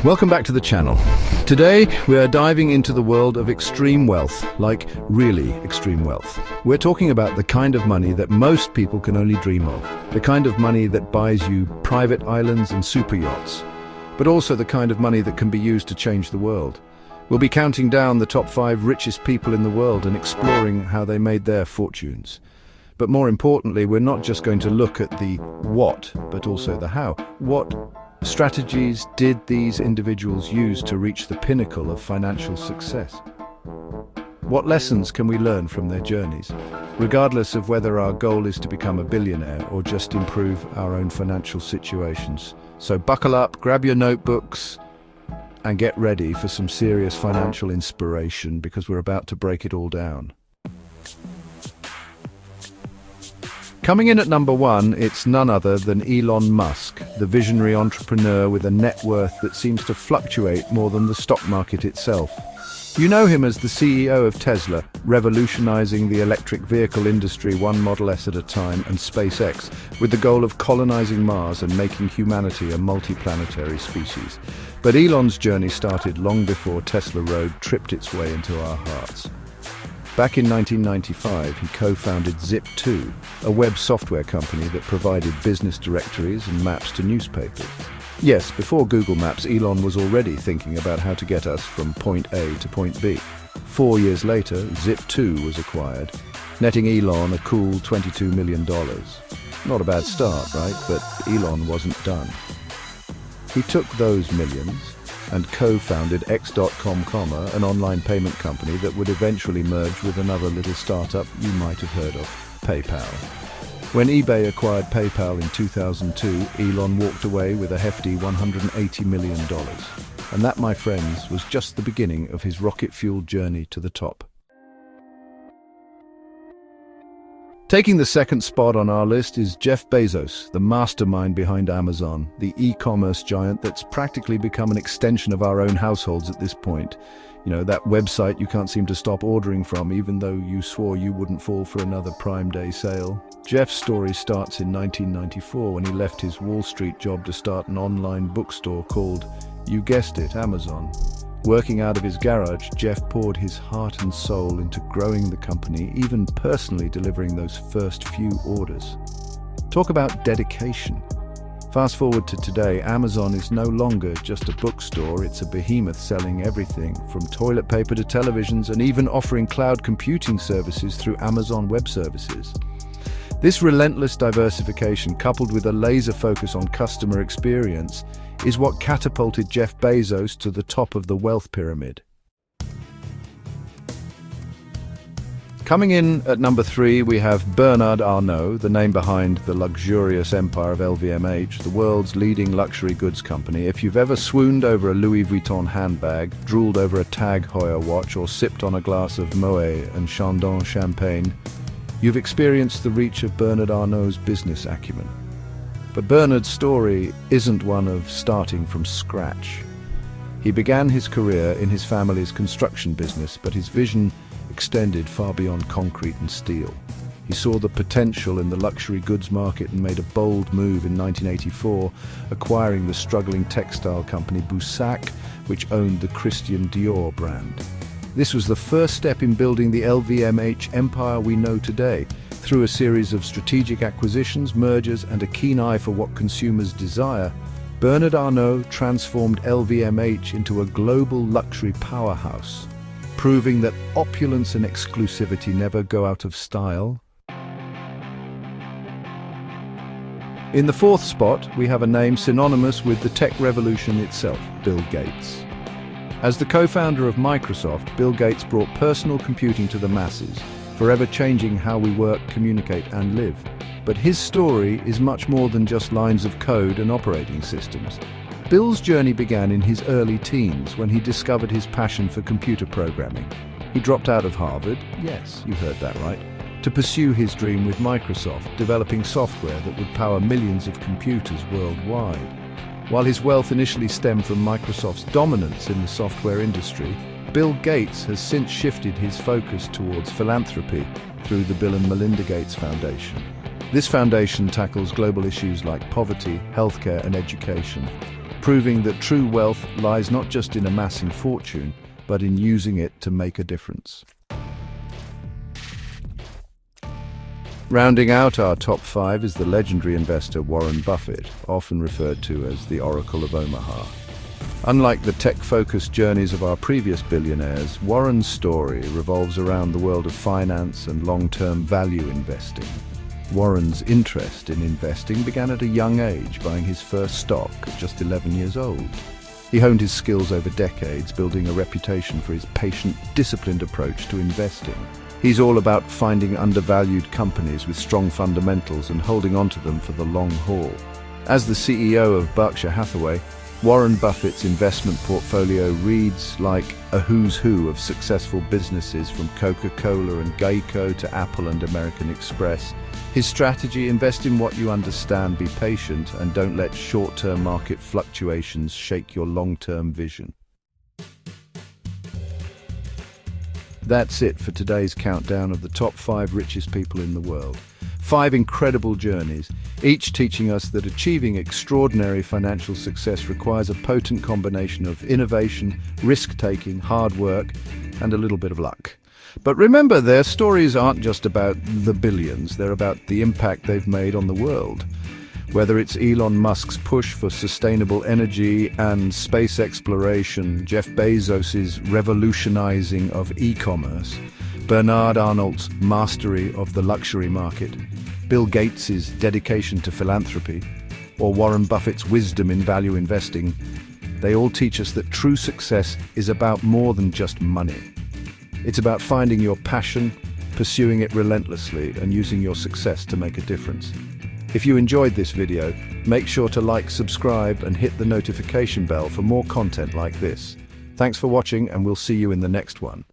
Welcome back to the channel. Today we are diving into the world of extreme wealth, like really extreme wealth. We're talking about the kind of money that most people can only dream of, the kind of money that buys you private islands and super yachts, but also the kind of money that can be used to change the world. We'll be counting down the top 5 richest people in the world and exploring how they made their fortunes. But more importantly, we're not just going to look at the what, but also the how. What strategies did these individuals use to reach the pinnacle of financial success? What lessons can we learn from their journeys, regardless of whether our goal is to become a billionaire or just improve our own financial situations? So buckle up, grab your notebooks, and get ready for some serious financial inspiration, because we're about to break it all down. Coming in at number 1, it's none other than Elon Musk, the visionary entrepreneur with a net worth that seems to fluctuate more than the stock market itself. You know him as the CEO of Tesla, revolutionizing the electric vehicle industry one Model S at a time, and SpaceX, with the goal of colonizing Mars and making humanity a multiplanetary species. But Elon's journey started long before Tesla Road tripped its way into our hearts. Back in 1995, he co-founded Zip2, a web software company that provided business directories and maps to newspapers. Yes, before Google Maps, Elon was already thinking about how to get us from point A to point B. 4 years later, Zip2 was acquired, netting Elon a cool $22 million. Not a bad start, right? But Elon wasn't done. He took those millions and co-founded X.com, an online payment company that would eventually merge with another little startup you might have heard of, PayPal. When eBay acquired PayPal in 2002, Elon walked away with a hefty $180 million. And that, my friends, was just the beginning of his rocket-fueled journey to the top. Taking the second spot on our list is Jeff Bezos, the mastermind behind Amazon, the e-commerce giant that's practically become an extension of our own households at this point. You know, that website you can't seem to stop ordering from, even though you swore you wouldn't fall for another Prime Day sale. Jeff's story starts in 1994 when he left his Wall Street job to start an online bookstore called, you guessed it, Amazon. Working out of his garage, Jeff poured his heart and soul into growing the company, even personally delivering those first few orders. Talk about dedication. Fast forward to today, Amazon is no longer just a bookstore, it's a behemoth selling everything from toilet paper to televisions, and even offering cloud computing services through Amazon Web Services. This relentless diversification, coupled with a laser focus on customer experience, is what catapulted Jeff Bezos to the top of the wealth pyramid. Coming in at number 3, we have Bernard Arnault, the name behind the luxurious empire of LVMH, the world's leading luxury goods company. If you've ever swooned over a Louis Vuitton handbag, drooled over a Tag Heuer watch, or sipped on a glass of Moet and Chandon champagne, you've experienced the reach of Bernard Arnault's business acumen. But Bernard's story isn't one of starting from scratch. He began his career in his family's construction business, but his vision extended far beyond concrete and steel. He saw the potential in the luxury goods market and made a bold move in 1984, acquiring the struggling textile company Boussac, which owned the Christian Dior brand. This was the first step in building the LVMH empire we know today. Through a series of strategic acquisitions, mergers, and a keen eye for what consumers desire, Bernard Arnault transformed LVMH into a global luxury powerhouse, proving that opulence and exclusivity never go out of style. In the 4th spot, we have a name synonymous with the tech revolution itself, Bill Gates. As the co-founder of Microsoft, Bill Gates brought personal computing to the masses, forever changing how we work, communicate, and live. But his story is much more than just lines of code and operating systems. Bill's journey began in his early teens when he discovered his passion for computer programming. He dropped out of Harvard, yes, you heard that right, to pursue his dream with Microsoft, developing software that would power millions of computers worldwide. While his wealth initially stemmed from Microsoft's dominance in the software industry, Bill Gates has since shifted his focus towards philanthropy through the Bill and Melinda Gates Foundation. This foundation tackles global issues like poverty, healthcare, and education, proving that true wealth lies not just in amassing fortune, but in using it to make a difference. Rounding out our top 5 is the legendary investor Warren Buffett, often referred to as the Oracle of Omaha. Unlike the tech-focused journeys of our previous billionaires, Warren's story revolves around the world of finance and long-term value investing. Warren's interest in investing began at a young age, buying his first stock at just 11 years old. He honed his skills over decades, building a reputation for his patient, disciplined approach to investing. He's all about finding undervalued companies with strong fundamentals and holding onto them for the long haul. As the CEO of Berkshire Hathaway, Warren Buffett's investment portfolio reads like a who's who of successful businesses from Coca-Cola and Geico to Apple and American Express. His strategy: invest in what you understand, be patient, and don't let short-term market fluctuations shake your long-term vision. That's it for today's countdown of the top 5 richest people in the world. 5 incredible journeys, each teaching us that achieving extraordinary financial success requires a potent combination of innovation, risk-taking, hard work, and a little bit of luck. But remember, their stories aren't just about the billions, they're about the impact they've made on the world. Whether it's Elon Musk's push for sustainable energy and space exploration, Jeff Bezos's revolutionizing of e-commerce, Bernard Arnault's mastery of the luxury market, Bill Gates's dedication to philanthropy, or Warren Buffett's wisdom in value investing, they all teach us that true success is about more than just money. It's about finding your passion, pursuing it relentlessly, and using your success to make a difference. If you enjoyed this video, make sure to like, subscribe, and hit the notification bell for more content like this. Thanks for watching, and we'll see you in the next one.